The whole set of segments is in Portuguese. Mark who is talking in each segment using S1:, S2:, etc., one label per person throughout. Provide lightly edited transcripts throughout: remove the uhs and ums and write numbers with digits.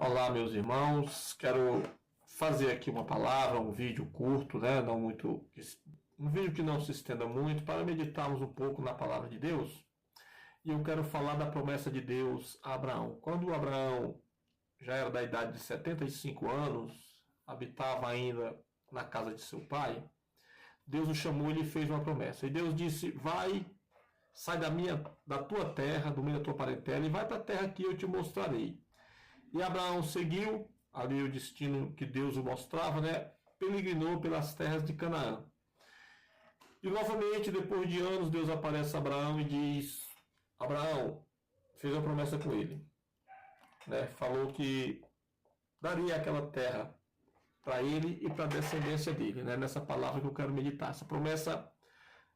S1: Olá, meus irmãos. Quero fazer aqui uma palavra, um vídeo curto, né? Um vídeo que não se estenda muito, para meditarmos um pouco na palavra de Deus. E eu quero falar da promessa de Deus a Abraão. Quando Abraão já era da idade de 75 anos, habitava ainda na casa de seu pai, Deus o chamou e lhe fez uma promessa. E Deus disse: vai, sai da tua terra, do meio da tua parentela, e vai para a terra que eu te mostrarei. E Abraão seguiu ali o destino que Deus o mostrava, né? Peregrinou pelas terras de Canaã. E novamente, depois de anos, Deus aparece a Abraão e diz: Abraão, fez uma promessa com ele, né? Falou que daria aquela terra para ele e para a descendência dele, né? Nessa palavra que eu quero meditar. Essa promessa,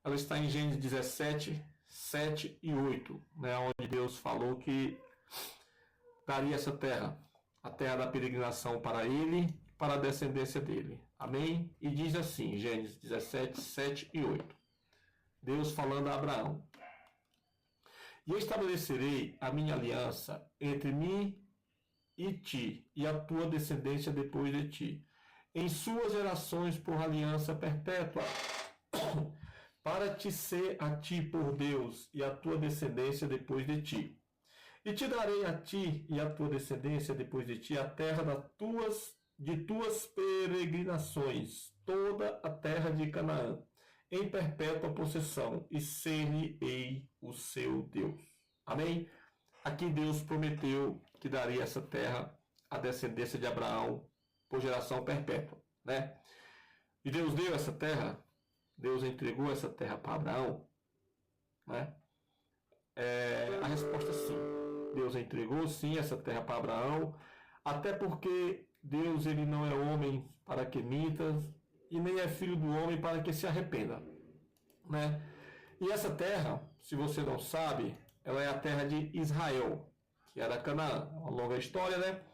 S1: ela está em Gênesis 17, 7 e 8, né? Onde Deus falou que daria essa terra, a terra da peregrinação, para ele e para a descendência dele. Amém? E diz assim, Gênesis 17, 7 e 8. Deus falando a Abraão: e estabelecerei a minha aliança entre mim e ti, e a tua descendência depois de ti, em suas gerações por aliança perpétua, para te ser a ti por Deus e a tua descendência depois de ti. E te darei a ti e a tua descendência depois de ti a terra de tuas peregrinações, toda a terra de Canaã, em perpétua possessão, e ser-lhe-ei o seu Deus. Amém? Aqui Deus prometeu que daria essa terra à descendência de Abraão por geração perpétua, né? E Deus deu essa terra, Deus entregou essa terra para Abraão, né? A resposta é sim. Deus entregou sim essa terra para Abraão, até porque Deus, ele não é homem para que minta, e nem é filho do homem para que se arrependa, né? E essa terra, se você não sabe, ela é a terra de Israel, que era Canaã, uma longa história, né?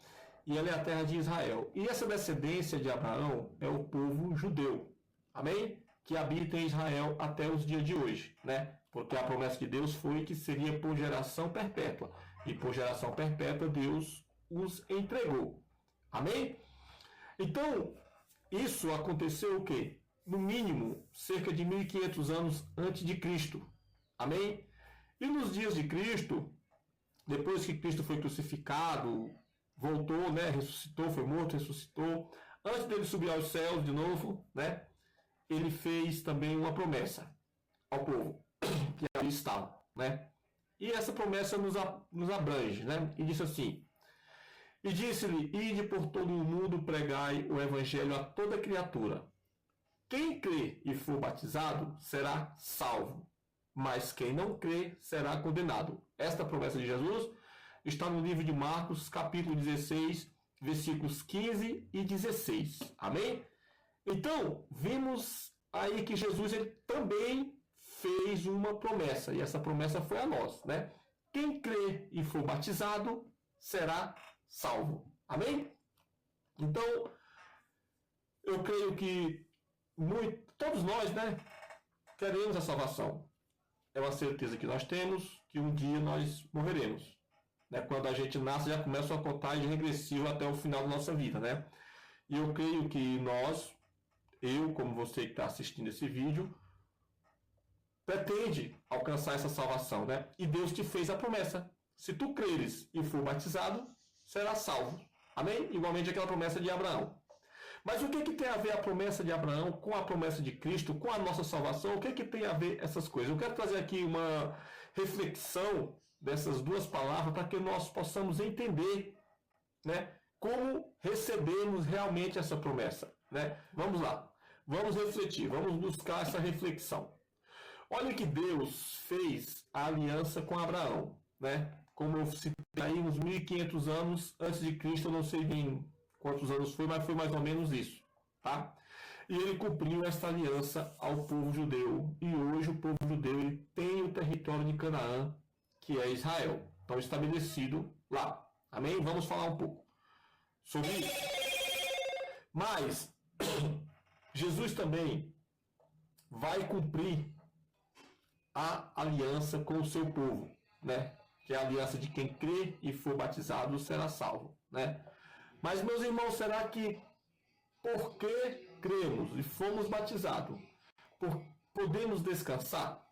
S1: E ela é a terra de Israel. E essa descendência de Abraão é o povo judeu, amém? Que habita em Israel até os dias de hoje, né? Porque a promessa de Deus foi que seria por geração perpétua. E por geração perpétua Deus os entregou. Amém? Então, isso aconteceu o quê? No mínimo, cerca de 1500 anos antes de Cristo. Amém? E nos dias de Cristo, depois que Cristo foi crucificado, voltou, né? Ressuscitou, foi morto, ressuscitou. Antes dele subir aos céus de novo, né? Ele fez também uma promessa ao povo que ali estava, né? E essa promessa nos abrange, né? E disse assim: e disse-lhe: ide por todo o mundo, pregai o evangelho a toda criatura. Quem crê e for batizado será salvo, mas quem não crê será condenado. Esta promessa de Jesus está no livro de Marcos, capítulo 16, versículos 15 e 16. Amém? Então, vimos aí que Jesus, ele também fez uma promessa, e essa promessa foi a nós, né? Quem crê e for batizado será salvo. Amém? Então, eu creio que todos nós, né, queremos a salvação. É uma certeza que nós temos, que um dia nós morreremos, né? Quando a gente nasce, já começa uma contagem regressiva até o final da nossa vida, né? E eu creio que eu, como você que está assistindo esse vídeo, pretende alcançar essa salvação, né? E Deus te fez a promessa: se tu creres e for batizado, será salvo. Amém? Igualmente aquela promessa de Abraão. Mas o que tem a ver a promessa de Abraão com a promessa de Cristo, com a nossa salvação? O que tem a ver essas coisas? Eu quero trazer aqui uma reflexão dessas duas palavras para que nós possamos entender, né, como recebemos realmente essa promessa, né? Vamos lá. Vamos refletir, vamos buscar essa reflexão. Olha que Deus fez a aliança com Abraão, né? Como eu citei aí, uns 1500 anos antes de Cristo, eu não sei bem quantos anos foi, mas foi mais ou menos isso, tá? E ele cumpriu esta aliança ao povo judeu, e hoje o povo judeu, ele tem o território de Canaã, que é Israel, então estabelecido lá. Amém? Vamos falar um pouco sobre isso. Mas Jesus também vai cumprir a aliança com o seu povo, né? Que é a aliança de quem crê e for batizado será salvo, né? Mas, meus irmãos, será que porque cremos e fomos batizados, podemos descansar?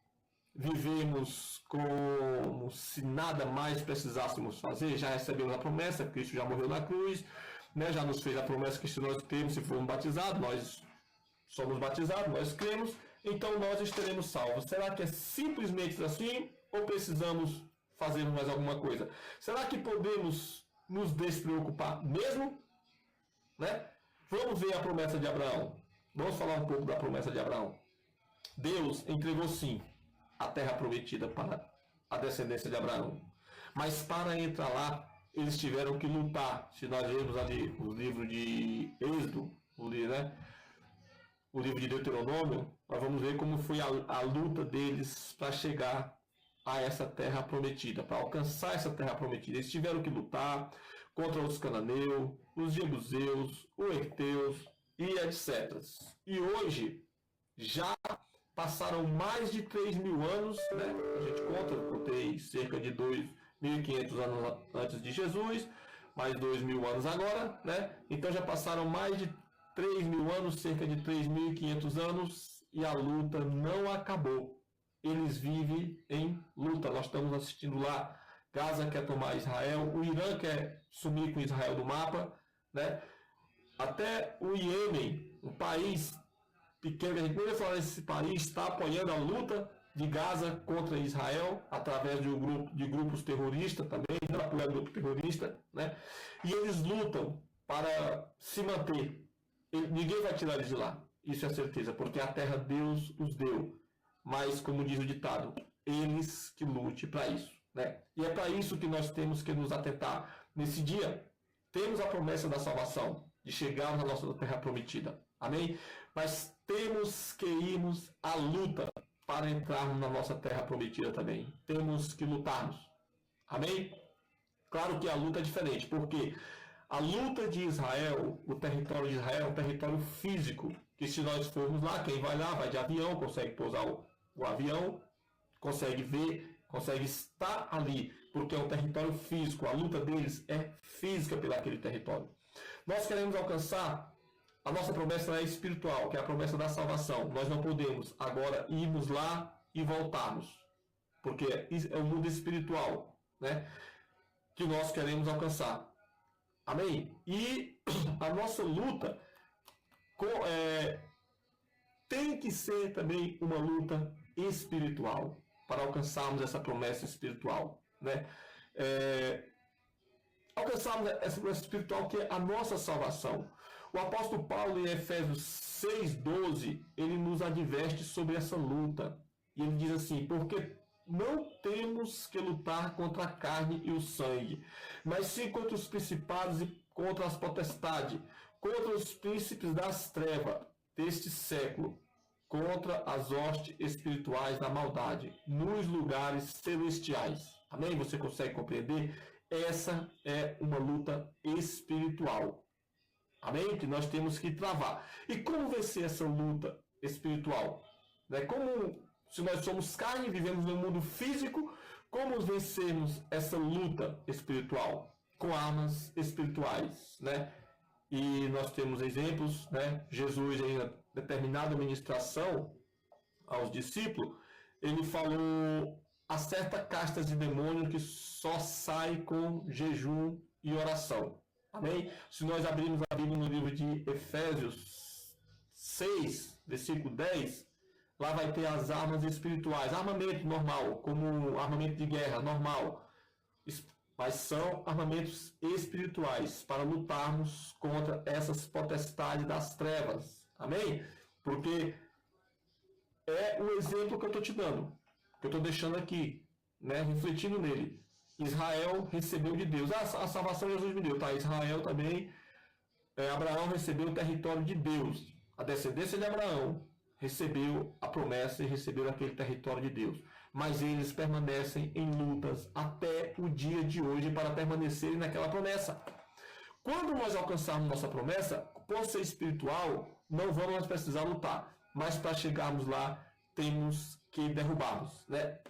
S1: Vivemos como se nada mais precisássemos fazer? Já recebemos a promessa, Cristo já morreu na cruz, né? Já nos fez a promessa que se nós cremos, se formos batizados, nós somos batizados, nós cremos, então nós estaremos salvos. Será que é simplesmente assim ou precisamos fazer mais alguma coisa? Será que podemos nos despreocupar mesmo? Né? Vamos ver a promessa de Abraão. Vamos falar um pouco da promessa de Abraão. Deus entregou sim a terra prometida para a descendência de Abraão. Mas para entrar lá, eles tiveram que lutar. Se nós lermos ali o livro de Êxodo, o livro de Deuteronômio, nós vamos ver como foi a luta deles para chegar a essa terra prometida, para alcançar essa terra prometida. Eles tiveram que lutar contra os cananeus, os jebuseus, os heteus e etc. E hoje já passaram mais de 3.000 anos, né? A gente contei cerca de 2.500 anos antes de Jesus, mais 2.000 anos agora, né? Então já passaram mais de 3.000 anos, cerca de 3.500 anos, e a luta não acabou. Eles vivem em luta. Nós estamos assistindo lá, Gaza quer tomar Israel, o Irã quer sumir com Israel do mapa, né? Até o Iêmen, um país pequeno, a gente nem vai falar desse país, está apoiando a luta de Gaza contra Israel, através de grupos terroristas também, não apoiando grupo terrorista, né? E eles lutam para se manter. Ninguém vai tirar eles de lá, isso é certeza, porque a terra Deus os deu. Mas, como diz o ditado, eles que lute para isso, né? E é para isso que nós temos que nos atentar. Nesse dia, temos a promessa da salvação, de chegar na nossa terra prometida. Amém? Mas temos que irmos à luta para entrarmos na nossa terra prometida também. Temos que lutarmos. Amém? Claro que a luta é diferente, porque a luta de Israel, o território de Israel é um território físico, que se nós formos lá, quem vai lá, vai de avião, consegue pousar o avião, consegue ver, consegue estar ali, porque é um território físico. A luta deles é física pelo aquele território. Nós queremos alcançar, a nossa promessa é espiritual, que é a promessa da salvação. Nós não podemos agora irmos lá e voltarmos, porque é o mundo espiritual, né, que nós queremos alcançar. Amém? E a nossa luta tem que ser também uma luta espiritual, para alcançarmos essa promessa espiritual, né? Alcançarmos essa promessa espiritual que é a nossa salvação. O apóstolo Paulo, em Efésios 6,12, ele nos adverte sobre essa luta. E ele diz assim: porque não temos que lutar contra a carne e o sangue, mas sim contra os principados e contra as potestades, contra os príncipes das trevas deste século, contra as hostes espirituais da maldade nos lugares celestiais. Amém? Você consegue compreender? Essa é uma luta espiritual. Amém? Que nós temos que travar. E como vencer essa luta espiritual? Como, se nós somos carne, vivemos no mundo físico, como vencermos essa luta espiritual? Com armas espirituais, né? E nós temos exemplos, né? Jesus, em determinada ministração aos discípulos, ele falou: há certa casta de demônio que só sai com jejum e oração. Amém? Se nós abrirmos a Bíblia no livro de Efésios 6, versículo 10, lá vai ter as armas espirituais, armamento normal, como armamento de guerra normal, mas são armamentos espirituais para lutarmos contra essas potestades das trevas. Amém? Porque é o exemplo que eu estou te dando, que eu estou deixando aqui, né, refletindo nele. Israel recebeu de Deus. A salvação Jesus me deu. Tá? Israel também, Abraão recebeu o território de Deus. A descendência de Abraão recebeu a promessa e recebeu aquele território de Deus. Mas eles permanecem em lutas até o dia de hoje para permanecerem naquela promessa. Quando nós alcançarmos nossa promessa, por ser espiritual, não vamos mais precisar lutar. Mas para chegarmos lá, temos que derrubá-los, né?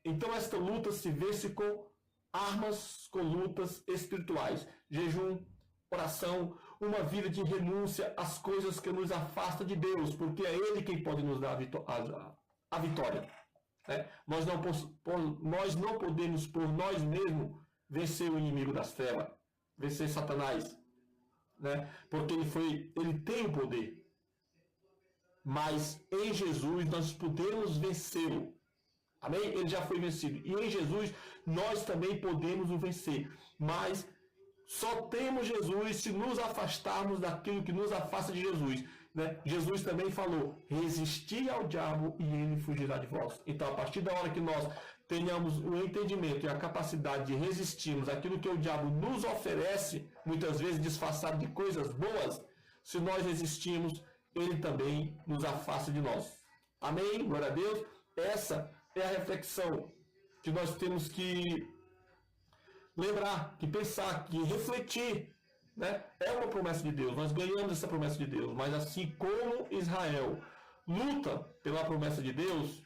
S1: Então esta luta se vence com armas, com lutas espirituais. Jejum, oração, uma vida de renúncia às coisas que nos afastam de Deus, porque é Ele quem pode nos dar a vitória. Né? Nós não podemos, por nós mesmos, vencer o inimigo das trevas, vencer Satanás, né? Porque ele tem o poder. Mas em Jesus nós podemos vencê-lo. Amém? Ele já foi vencido. E em Jesus nós também podemos o vencer. Mas só temos Jesus se nos afastarmos daquilo que nos afasta de Jesus. Né? Jesus também falou: resisti ao diabo e ele fugirá de vós. Então, a partir da hora que nós tenhamos o entendimento e a capacidade de resistirmos àquilo que o diabo nos oferece, muitas vezes disfarçado de coisas boas, se nós resistirmos, ele também nos afasta de nós. Amém? Glória a Deus. Essa é a reflexão que nós temos que lembrar, que pensar, que refletir. Né? É uma promessa de Deus, nós ganhamos essa promessa de Deus, mas assim como Israel luta pela promessa de Deus,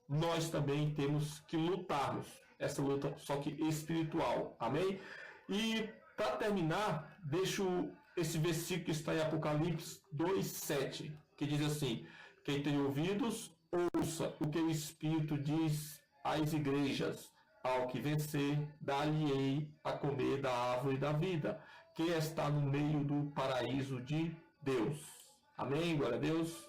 S1: nós também temos que lutarmos essa luta, só que espiritual. Amém? E para terminar, deixo esse versículo que está em Apocalipse 2:7, que diz assim: quem tem ouvidos, ouça o que o Espírito diz às igrejas. Ao que vencer, dar-lhe-ei a comer da árvore da vida, que está no meio do paraíso de Deus. Amém? Glória a Deus.